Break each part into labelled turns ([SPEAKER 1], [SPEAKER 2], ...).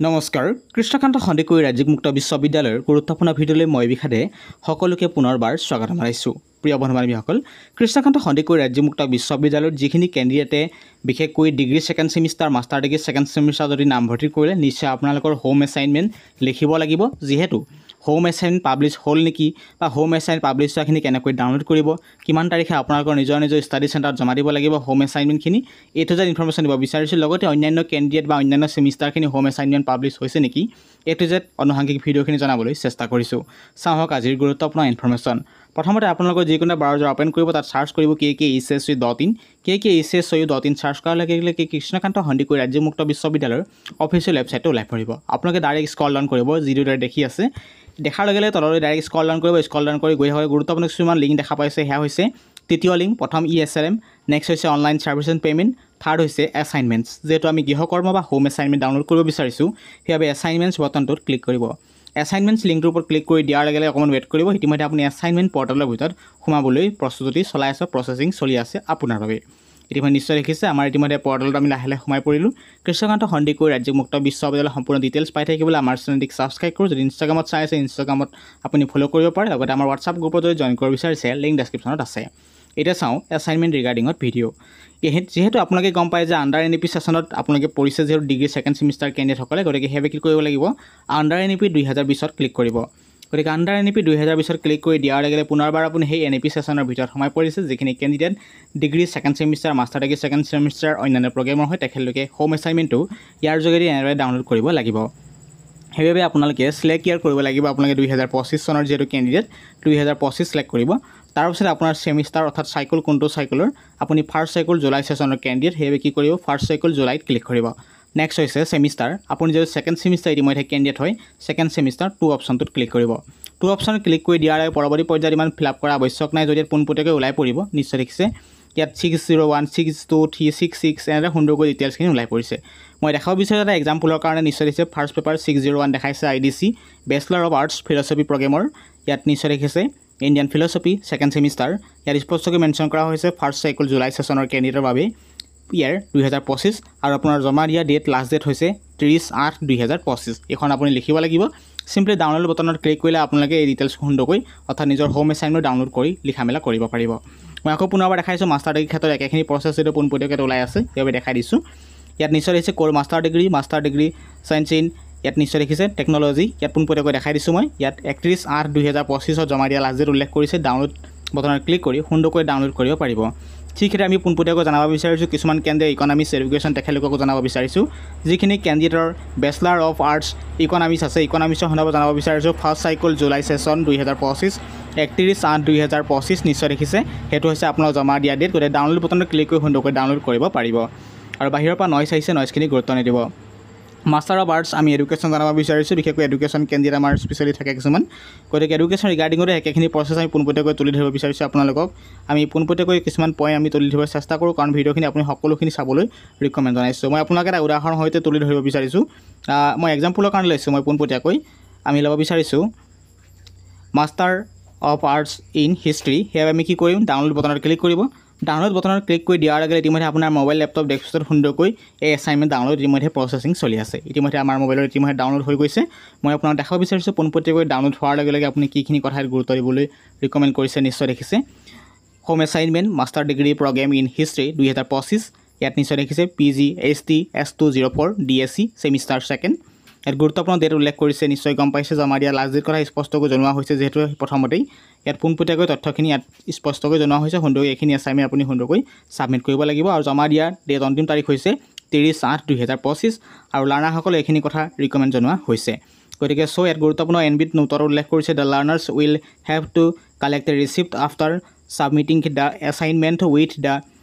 [SPEAKER 1] নমস্কাৰ কৃষ্ণকান্ত সন্দিকৈ ৰাজ্যিক মুক্ত বিশ্ববিদ্যালয়ৰ গুৰুত্বপূৰ্ণ ভিডিঅ'লৈ মই বিখাদে সকলোকে পুনৰবাৰ স্বাগত জনাইছোঁ। প্ৰিয় বন্ধু-বান্ধৱীসকল, কৃষ্ণকান্ত সন্দিকৈ ৰাজ্যিক মুক্ত বিশ্ববিদ্যালয়ৰ যিখিনি কেণ্ডিডেটে বিশেষকৈ degree second semester master degree second semester যদি নামভৰ্তি কৰিলে নিশ্চয় আপোনালোকৰ হোম এছাইনমেণ্ট লিখিব লাগিব। যিহেতু হোম এছাইনমেণ্ট পাব্লিছ হ'ল নেকি বা হোম এছাইনমেণ্ট পাব্লিছ হোৱাখিনি কেনেকৈ ডাউনলোড কৰিব, কিমান তাৰিখে আপোনালোকৰ নিজৰ ষ্টাডি চেণ্টাৰত জমা দিব লাগিব হোম এছাইনমেণ্টখিনি, এইটো যেন ইনফৰ্মেশ্যন দিব বিচাৰিছোঁ। লগতে অন্যান্য কেণ্ডিডেট বা অন্যান্য ছেমিষ্টাৰখিনি হোম এছাইনমেণ্ট পাব্লিছ হৈছে নেকি, এইটো যেন অনুসাংগিক ভিডিঅ'খিনি জনাবলৈ চেষ্টা কৰিছোঁ। চাওক আজিৰ গুৰুত্বপূৰ্ণ ইনফৰ্মেশ্যন। প্ৰথমতে আপোনালোকৰ যিকোনো ব্ৰাউজাৰ অ'পেন কৰিব, তাত চাৰ্চ কৰিব KKHSU.in KKHSU.in চাৰ্চ কৰাৰ লগে লগে কৃষ্ণকান্ত সন্দিকৈ ৰাজ্যিক মুক্ত বিশ্ববিদ্যালয়ৰ অফিচিয়েল ৱেবছাইটটো ওলাই পৰিব। আপোনালোকে ডাইৰেক্ট স্ক্ৰল ডাউন কৰিব, যিটো দৰে দেখি আছে। দেখাৰ লগে লগে তললৈ ডাইৰেক্ট স্ক্ৰল ডাউন কৰিব। স্ক্ৰল ডাউন কৰি গৈ থাকক গুৰুত্বপূৰ্ণ কিছুমান লিংক দেখা পাইছে। সেয়া হৈছে তৃতীয় লিংক, প্ৰথম ESLM, নেক্সট হৈছে online service and payment, third হৈছে এছাইনমেণ্টছ। যিহেতু আমি গৃহকৰ্ম বা হোম এছাইনমেণ্ট ডাউনলোড কৰিব বিচাৰিছোঁ, সেইবাবে এছাইনমেণ্টছ বটনটোত ক্লিক কৰিব। এছাইনমেণ্টছ লিংকটোৰ ওপৰত ক্লিক কৰি দিয়াৰ লগে লগে অকণমান ৱেইট কৰিব। ইতিমধ্যে আপুনি এছাইনমেণ্ট পৰ্টেলৰ ভিতৰত সোমাবলৈ প্ৰস্তুতি চলাই আছে, প্ৰচেছিং চলি আছে আপোনাৰ বাবে। ইতিমধ্যে নিশ্চয় দেখিছে আমাৰ ইতিমধ্যে পৰ্টেলত আমি লাহে লাহে সোমাই পৰিলোঁ। কৃষ্ণকান্ত সন্দিকৈ ৰাজ্যিক মুক্ত বিশ্ববিদ্যালয়ৰ সম্পূৰ্ণ ডিটেইলছ পাই থাকিবলৈ আমাৰ চেনেলটিক ছাবস্ক্ৰাইব কৰোঁ। যদি ইনষ্টাগ্ৰামত চাই আছে, ইনষ্টাগ্ৰামত আপুনি ফ'ল' কৰিব পাৰে। লগতে আমাৰ হোৱাটছআপ গ্ৰুপত যদি জইন কৰিব বিচাৰিছে, লিংক ডেছক্ৰিপশ্যনত আছে। এতিয়া চাওঁ এছাইনমেণ্ট ৰিগাৰ্ডিঙত ভিডিঅ'। যিহেতু আপোনালোকে গম পায় যে আণ্ডাৰ NEP ছেশ্যনত আপোনালোকে পৰিছে যিহেতু ডিগ্ৰী ছেকেণ্ড ছেমিষ্টাৰ কেণ্ডিডেটসকলে, গতিকে সেইবাবে কি কৰিব লাগিব, আণ্ডাৰ NEP 2020ত ক্লিক কৰিব। গতিকে আণ্ডাৰ NEP 2020ত ক্লিক কৰি দিয়াৰ লগে লগে পুনৰবাৰ আপুনি সেই NEP ছেশ্যনৰ ভিতৰত সোমাই পৰিছে। যিখিনি candidate degree second semester master degree second semester অন্যান্য প্ৰগ্ৰেমৰ হয়, তেখেতলোকে হোম এছাইনমেণ্টটো ইয়াৰ যোগেদি এনেদৰে ডাউনলোড কৰিব লাগিব। সেইবাবে আপোনালোকে চিলেক্ট ইয়াৰ কৰিব লাগিব। আপোনালোকে 2025 চনৰ যিহেতু কেণ্ডিডেট 2025 চিলেক্ট কৰিব। তাৰপিছত আপোনাৰ ছেমিষ্টাৰ অৰ্থাৎ চাইকেল কোনটো চাইকেলৰ, আপুনি ফাৰ্ষ্ট চাইকেল জুলাই ছেশ্যনৰ কেণ্ডিডেট, সেইবাবে কি কৰিব, ফাৰ্ষ্ট চাইকেল জুলাইত ক্লিক কৰিব। নেক্সট হৈছে ছেমিষ্টাৰ, আপুনি যদি ছেকেণ্ড ছেমিষ্টাৰ ইতিমধ্যে কেণ্ডিডেট হয়, ছেকেণ্ড ছেমিষ্টাৰ 2 অপশ্যনটোত ক্লিক কৰিব। 2 অপশ্যনত ক্লিক কৰি দিয়াৰ লগে পৰৱৰ্তী পৰ্যায়ত ইমান ফিল আপ কৰা আৱশ্যক নাই। যদি পোনপটীয়াকৈ ওলাই পৰিব, নিশ্চয় দেখিছে ইয়াত 601 623 66 এনেদৰে সুন্দৰকৈ ডিটেইলছখিনি ওলাই পৰিছে। মই দেখাব বিচাৰোঁ এটা এক্সাম্পলৰ কাৰণে। নিশ্চয় দেখিছে ফাৰ্ষ্ট পেপাৰ 601 দেখাইছে IDC bachelor of arts philosophy প্ৰগ্ৰেমৰ। ইয়াত নিশ্চয় দেখিছে ইণ্ডিয়ান ফিল'চফি ছেকেণ্ড ছেমিষ্টাৰ। ইয়াত স্পষ্টকৈ মেনশ্যন কৰা হৈছে ফাৰ্ষ্ট চাইকেল জুলাই ছেশ্যনৰ কেণ্ডিডেটৰ বাবে ইয়াৰ 2025 আৰু আপোনাৰ জমা দিয়া ডেট লাষ্ট ডেট হৈছে 30/8/2025। এইখন আপুনি লিখিব লাগিব। চিম্পলি ডাউনলোড বটনত ক্লিক কৰিলে আপোনালোকে এই ডিটেইলছ সুন্দৰকৈ অৰ্থাৎ নিজৰ হোম এছাইনমেণ্ট ডাউনলোড কৰি লিখা মেলা কৰিব পাৰিব। মই আকৌ পুনৰবাৰ দেখাইছোঁ মাষ্টাৰ ডিগ্ৰীৰ ক্ষেত্ৰত একেখিনি প্ৰচেছ যিটো পোনপটীয়াকৈ ওলাই আছে, সেইবাবে দেখাই দিছোঁ। ইয়াত নিশ্চয় দেখিছে ক'ৰ মাষ্টাৰ ডিগ্ৰী চায়েন্স ইন, ইয়াত নিশ্চয় দেখিছে টেকন'লজি, ইয়াত পোনপটীয়াকৈ দেখাই দিছোঁ মই। ইয়াত 31/8/2025 জমা দিয়া লাষ্ট ডেট উল্লেখ কৰিছে। ডাউনলোড বটনত ক্লিক কৰি সুন্দৰকৈ ডাউনলোড কৰিব পাৰিব। ঠিক সেইদৰে আমি পোনপটীয়াকৈ জনাব বিচাৰিছোঁ কিছুমান কেণ্ডিডেট ইকনমিক্স এডুকেশ্যন তেখেতলোককো জনাব বিচাৰিছোঁ। যিখিনি কেণ্ডিডেটৰ বেচেলাৰ অফ আৰ্টছ ইকনমিক্স আছে, ইকনমিক্সৰ সন্দৰ্ভত জনাব বিচাৰিছোঁ। ফাৰ্ষ্ট চাইকেল জুলাই ছেশ্যন 2025 31/8/2025 নিশ্চয় দেখিছে, সেইটো হৈছে আপোনাৰ জমা দিয়া ডেট। গতিকে ডাউনলোড বটনত ক্লিক কৰি সুন্দৰকৈ ডাউনলোড কৰিব পাৰিব। আৰু বাহিৰৰ পৰা নইজ আহিছে, নইজখিনি গুৰুত্ব নিদিব। মাষ্টাৰ অফ আৰ্টছ আমি এডুকেশ্যন জানিব বিচাৰিছোঁ। বিশেষকৈ এডুকেশ্যন কেণ্ডিডেট আমাৰ স্পেচিয়েলি থাকে কিছুমান। গতিকে এডুকেশ্যন ৰিগাৰ্ডিঙতে একেখিনি প্ৰচেছ আমি পোনপটীয়াকৈ তুলি ধৰিব বিচাৰিছোঁ আপোনালোকক। আমি পোনপটীয়াকৈ কিছুমান পইণ্ট আমি তুলি ধৰিব চেষ্টা কৰোঁ, কাৰণ ভিডিঅ'খিনি আপুনি সকলোখিনি চাবলৈ ৰিকমেণ্ড জনাইছোঁ। মই আপোনাক এটা উদাহৰণৰ সৈতে তুলি ধৰিব বিচাৰিছোঁ। মই এক্সাম্পলৰ কাৰণে লৈছোঁ। মই পোনপটীয়াকৈ আমি ল'ব বিচাৰিছোঁ master of arts in history. সেইবাবে আমি কি কৰিম, ডাউনলোড বটনত ক্লিক কৰিব। ডাউনলোড বটনত ক্লিক কৰি দিয়াৰ লগে ইতিমধ্যে আপোনাৰ মোবাইল লেপটপ ডেস্কটপত সুন্দৰকৈ এই এছাইনমেণ্ট ডাউনলোড ইতিমধ্যে প্ৰচেছিং চলি আছে। ইতিমধ্যে আমাৰ মোবাইলত ইতিমধ্যে ডাউনলোড হৈ গৈছে। মই আপোনাক দেখাব বিচাৰিছোঁ পোনপটীয়াকৈ ডাউনলোড হোৱাৰ লগে লগে আপুনি কিখিনি কথাত গুৰুত্ব দিবলৈ ৰিকমেণ্ড কৰিছে। নিশ্চয় দেখিছে home assignment master degree program in history 2025। ইয়াত নিশ্চয় দেখিছে PG HT S204 DSc semester second. ইয়াত গুৰুত্বপূৰ্ণ ডেট উল্লেখ কৰিছে। নিশ্চয় গম পাইছে জমা দিয়া লাষ্ট ডেট কথা স্পষ্টকৈ জনোৱা হৈছে। যিহেতু প্ৰথমতেই ইয়াত পোনপটীয়াকৈ তথ্যখিনি ইয়াত স্পষ্টকৈ জনোৱা হৈছে। সুন্দৰকৈ এইখিনি এছাইনমেণ্ট আপুনি সুন্দৰকৈ ছাবমিট কৰিব লাগিব। আৰু জমা দিয়া ডেট অন্তিম তাৰিখ হৈছে 30/8/2025 আৰু লাৰ্ণাৰসকলে এইখিনি কথা ৰিকমেণ্ড জনোৱা হৈছে। গতিকে ইয়াত গুৰুত্বপূৰ্ণ NBত নোটত উল্লেখ কৰিছে the learners will have to collect a receipt after submitting the assignment with the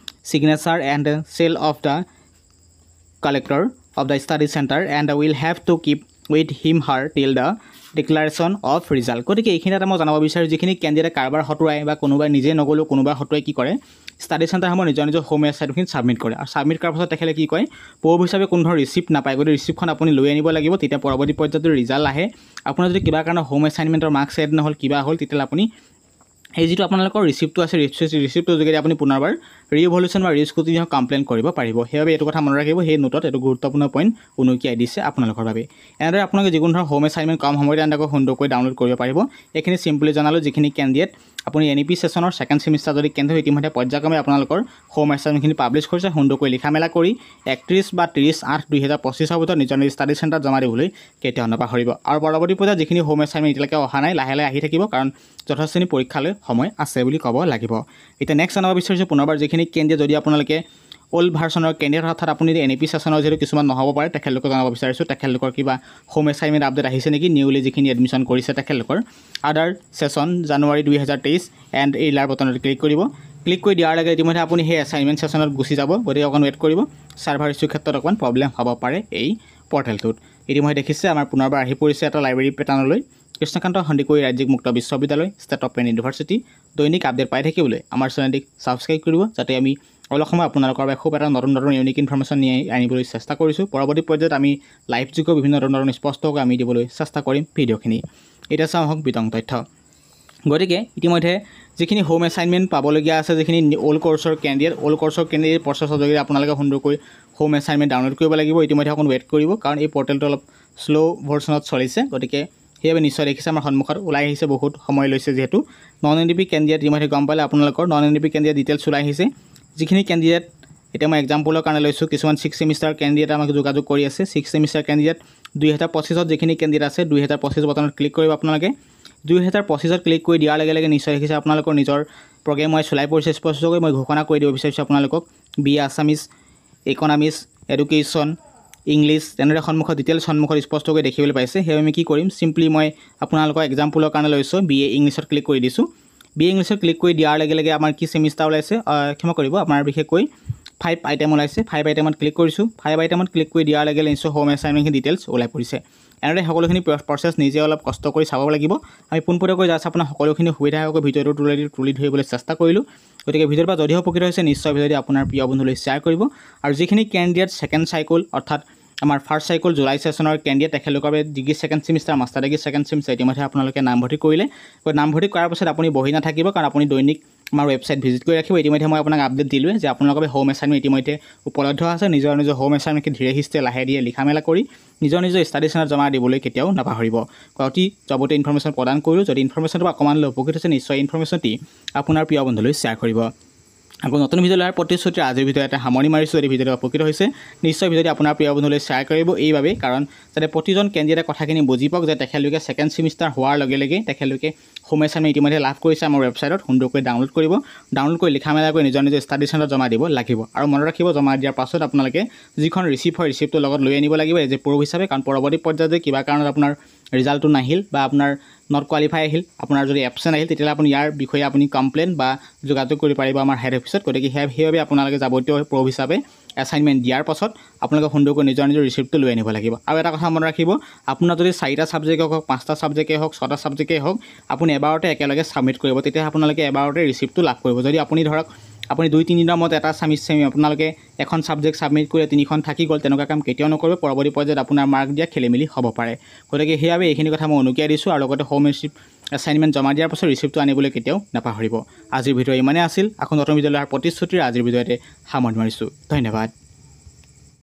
[SPEAKER 1] signature and seal of the collector of the study center and will have to keep with him her till the declaration of result। গতিকে এইখিনি এটা মই জনাব বিচাৰোঁ, যিখিনি candidate কাৰোবাৰ হতুৱাই বা কোনোবাই নিজে নগ'লেও কোনোবাই হতুৱাই কি কৰে, ষ্টাডি চেণ্টাৰসমূহ নিজৰ হোম এছাইনমেণ্টখিনি ছাবমিট কৰে। আৰু ছাবমিট কৰাৰ পাছত তেখেতে কি কয়, পূৰ্ব হিচাপে কোনো ধৰণৰ ৰিচিপ্ট নাপায়। গতিকে ৰিচিপ্টখন আপুনি লৈ আনিব লাগিব। তেতিয়া পৰৱৰ্তী পৰ্যায়ত যদি ৰিজাল্ট আহে, আপোনাৰ যদি কিবা কাৰণে হোম এছাইনমেণ্টৰ মাৰ্কছ এড নহ'ল, কিবা হ'ল, তেতিয়াহ'লে আপুনি এই যিটো আপোনালোকৰ ৰিচিপ্টটো আছে, ৰিচিপ্টটোৰ যোগেদি আপুনি পুনৰবাৰ ৰিভলিউশ্যন বা ৰিস্কুটিনি হওক কমপ্লেইন কৰিব পাৰিব সেইবাবে এইটো কথা মনত ৰাখিব সেই নোটত এইটো গুৰুত্বপূৰ্ণ পইণ্ট উনুকিয়াই দিছে আপোনালোকৰ বাবে এনেদৰে আপোনালোকে যিকোনো ধৰণৰ হোম এছাইনমেণ্ট কম সময়তে এনেকৈ সুন্দৰকৈ ডাউনলোড কৰিব পাৰিব এইখিনি চিম্পলি জনালোঁ যিখিনি কেণ্ডিডেট আপুনি NEP ছেশ্যনৰ ছেকেণ্ড ছেমিষ্টাৰ যদি কেন্দ্ৰ ইতিমধ্যে পৰ্যায়ক্ৰমে আপোনালোকৰ হোম এছাইনমেণ্টখিনি পাব্লিছ কৰিছে সুন্দৰকৈ লিখা মেলা কৰি 31 বা 30/8/2025 ভিতৰত নিজৰ ষ্টাডি চেণ্টাৰত জমা দিবলৈ কেতিয়াও নাপাহৰিব আৰু পৰৱৰ্তী পৰ্যায়ত যিখিনি হোম এছাইনমেণ্ট এতিয়ালৈকে অহা নাই লাহে লাহে আহি থাকিব কাৰণ যথেষ্টখিনি পৰীক্ষালৈ সময় আছে বুলি ক'ব লাগিব এতিয়া নেক্সট জনাব বিচাৰিছোঁ পুনৰবাৰ যিখিনি কেন্দ্ৰীয় যদি আপোনালোকে অল্ড ভাৰ্চনৰ কেন্দ্ৰীয় অৰ্থাৎ আপুনি NEP ছেশ্যনৰ যিহেতু কিছুমান নহ'ব পাৰে তেখেতলোকক জনাব বিচাৰিছোঁ তেখেতলোকৰ কিবা হোম এছাইনমেণ্ট আপডেট আহিছে নেকি নিউলি যিখিনি এডমিশ্যন কৰিছে তেখেতলোকৰ আদাৰ ছেশ্যন জানুৱাৰী 2023 এণ্ড এই লাৰ বটনত ক্লিক কৰিব ক্লিক কৰি দিয়াৰ লগে ইতিমধ্যে আপুনি সেই এছাইনমেণ্ট ছেশ্যনত গুচি যাব গতিকে অকণ ৱেইট কৰিব ছাৰ্ভাৰ ইছ্যুৰ ক্ষেত্ৰত অকণমান প্ৰব্লেম হ'ব পাৰে এই পৰ্টেলটোত ইতিমধ্যে দেখিছে আমাৰ পুনৰবাৰ আহি পৰিছে এটা লাইব্ৰেৰী পেটাৰ্ণলৈ কৃষ্ণকান্ত সন্দিকৈ ৰাজ্যিক মুক্ত বিশ্ববিদ্যালয় ষ্টেট অফ পেন ইউনিভাৰ্চিটি দৈনিক আপডেট পাই থাকিবলৈ আমাৰ চেনেলটিক ছাবস্ক্ৰাইব কৰিব যাতে আমি অলপ সময় আপোনালোকৰ বাবে খুব এটা নতুন ইউনিক ইনফৰমেশ্যন আনিবলৈ চেষ্টা কৰিছোঁ পৰৱৰ্তী পৰ্যায়ত আমি লাইভযোগ্য বিভিন্ন ধৰণৰ স্পষ্টকৈ আমি দিবলৈ চেষ্টা কৰিম ভিডিঅ'খিনি এতিয়া চাওঁ হওক বিতং তথ্য গতিকে ইতিমধ্যে যিখিনি হোম এছাইনমেণ্ট পাবলগীয়া আছে যিখিনি অল্ড কোৰ্চৰ কেণ্ডিডেট প্ৰচেছৰ যোগেদি আপোনালোকে সুন্দৰকৈ হোম এছাইনমেণ্ট ডাউনলোড কৰিব লাগিব ইতিমধ্যে অকণ ৱেইট কৰিব কাৰণ এই পৰ্টেলটো অলপ শ্ল' ভাৰ্চনত চলিছে গতিকে সেইবাবে নিশ্চয় দেখিছে আমাৰ সন্মুখত ওলাই আহিছে বহুত সময় লৈছে যিহেতু নন NEP কেণ্ডিডেট ইতিমধ্যে গম পালে আপোনালোকৰ নন NEP কেণ্ডিডেট ডিটেইলছ ওলাই আহিছে যিখিনি কেণ্ডিডেট এতিয়া মই এক্সাম্পলৰ কাৰণে লৈছোঁ কিছুমান 6 ছেমিষ্টাৰ কেণ্ডিডেট আমাক যোগাযোগ কৰি আছে 6 ছেমিষ্টাৰ কেণ্ডিডেট 2025ত যিখিনি কেণ্ডিডেট আছে 2025 বটনত ক্লিক কৰিব আপোনালোকে 2025ত ক্লিক কৰি দিয়াৰ লগে লগে নিশ্চয় দেখিছে আপোনালোকৰ নিজৰ প্ৰগ্ৰেম মই চলাই পৰিছে স্পষ্টকৈ মই ঘোষণা কৰি দিব বিচাৰিছোঁ আপোনালোকক BA Assamese economics education English তেনেদৰে সন্মুখত ডিটেইলছ সন্মুখত স্পষ্টকৈ দেখিবলৈ পাইছে সেইবাবে আমি কি কৰিম চিম্পলি মই আপোনালোকৰ এক্সাম্পলৰ কাৰণে লৈছোঁ BA ইংলিছত ক্লিক কৰি দিছোঁ BA ইংলিছত ক্লিক কৰি দিয়াৰ লগে লগে আমাৰ কি ছেমিষ্টাৰ ওলাইছে ক্ষমা কৰিব আপোনাৰ বিশেষকৈ 5 আইটেম ওলাইছে 5 আইটেমত ক্লিক কৰিছোঁ 5 আইটেমত ক্লিক কৰি দিয়াৰ লগে লগে নিশ্চয় হোম এছাইনমেণ্টখিনি ডিটেইলছ ওলাই পৰিছে এনেদৰে সকলোখিনি প্ৰচেছ নিজে অলপ কষ্ট কৰি চাব লাগিব আমি পোনপটীয়াকৈ যাতে আপোনাৰ সকলোখিনি সুবিধা হোৱাকৈ ভিডিঅ'টো তুলি ধৰিবলৈ চেষ্টা কৰিলোঁ গতিকে ভিডিঅ'ৰ পৰা যদিও উপকৃত হৈছে নিশ্চয় ভিডিঅ'টি আপোনাৰ প্ৰিয় বন্ধুলৈ শ্বেয়াৰ কৰিব আৰু যিখিনি কেণ্ডিডেট ছেকেণ্ড চাইকেল অৰ্থাৎ আমাৰ ফাৰ্ষ্ট চাইকেল জুলাই ছেশ্যনৰ কেণ্ডিডেট তেখেতলোকৰ বাবে degree second semester master degree second semester ইতিমধ্যে আপোনালোকে নামভৰ্তি কৰিলে নামভৰ্তি কৰাৰ পাছত আপুনি বহি নাথাকিব কাৰণ আপুনি দৈনিক আমাৰ ৱেবছাইট ভিজিট কৰি ৰাখিব ইতিমধ্যে মই আপোনাক আপডেট দিলোঁৱে যে আপোনালোকৰ হোম এছাইনমেণ্ট ইতিমধ্যে উপলব্ধ আছে নিজৰ হোম এছাইনমেণ্টখিনি ধীৰে সিস্থে লাহে দিয়ে লিখা মেলা কৰি নিজৰ ষ্টাডি চেণ্টাৰত জমা দিবলৈ কেতিয়াও নাপাহৰিব অতি যাৱতীয় ইনফৰমেশ্যন প্ৰদান কৰিলোঁ যদি ইনফৰমেশ্যনটো অকণমানলৈ উপকৃত হৈছে নিশ্চয় ইনফৰমেশ্যনটি আপোনাৰ প্ৰিয় বন্ধুলৈ শ্বেয়াৰ কৰিব আকৌ নতুন ভিডিঅ' লোৱাৰ প্ৰতিশ্ৰুতি আজিৰ ভিডিঅ'ত এটা সামৰণি মাৰিছোঁ যদি ভিডিঅ'টো উপকৃত হৈছে নিশ্চয় ভিডিঅ'টি আপোনাৰ প্ৰিয় বন্ধুলৈ শ্বেয়াৰ কৰিব এইবাবেই কাৰণ যাতে প্ৰতিজন কেণ্ডিডেটে কথাখিনি বুজি পাওক যে তেখেতলোকে ছেকেণ্ড ছেমিষ্টাৰ হোৱাৰ লগে লগে তেখেতলোকে হোম এছাইনমেণ্ট ইতিমধ্যে লাভ কৰিছে আমাৰ ৱেবছাইটত সুন্দৰকৈ ডাউনলোড কৰিব ডাউনলোড কৰি লিখা মেলা কৰি নিজৰ ষ্টাডি চেণ্টাৰত জমা দিব লাগিব আৰু মনত ৰাখিব জমা দিয়াৰ পাছত আপোনালোকে যিখন ৰিচিপ্ট হয় ৰিচিপ্টটো লগত লৈ আনিব লাগিব এজ এ প্ৰুফ হিচাপে কাৰণ পৰৱৰ্তী পৰ্যায়ত কিবা কাৰণত আপোনাৰ ৰিজাল্টটো নাহিল বা আপোনাৰ নট কোৱালিফাই আহিল আপোনাৰ যদি এবচেণ্ট আহিল তেতিয়াহ'লে আপুনি ইয়াৰ বিষয়ে আপুনি কমপ্লেইন বা যোগাযোগ কৰিব পাৰিব আমাৰ হেড অফিচত গতিকে সেইবাবে আপোনালোকে যাৱতীয় প্ৰুফ হিচাপে এছাইনমেণ্ট দিয়াৰ পাছত আপোনালোকে সুন্দৰকৈ নিজৰ ৰিচিপ্টটো লৈ আনিব লাগিব আৰু এটা কথা মনত ৰাখিব আপোনাৰ যদি 4টা ছাবজেক্টে হওক 5টা ছাবজেক্টেই হওক 6টা ছাবজেক্টেই হওক আপুনি এবাৰতে একেলগে ছাবমিট কৰিব তেতিয়া আপোনালোকে এবাৰতে ৰিচিপ্টটো লাভ কৰিব যদি আপুনি ধৰক আপুনি 2-3 দিনৰ মূৰত এটা আপোনালোকে এখন ছাবজেক্ট ছাবমিট কৰি 3খন থাকি গ'ল তেনেকুৱা কাম কেতিয়াও নকৰিব পৰৱৰ্তী পৰ্যায়ত আপোনাৰ মাৰ্ক দিয়া খেলিমেলি হ'ব পাৰে গতিকে সেইবাবে এইখিনি কথা মই উনুকিয়াই দিছোঁ আৰু লগতে হোম এছাইনমেণ্ট জমা দিয়াৰ পাছত ৰিচিপ্টটো আনিবলৈ কেতিয়াও নাপাহৰিব আজিৰ ভিডিঅ' ইমানেই আছিল আকৌ নতুন ভিডিঅ' লোৱাৰ প্ৰতিশ্ৰুতিৰে আজিৰ ভিডিঅ'তে সামৰণি মাৰিছোঁ ধন্যবাদ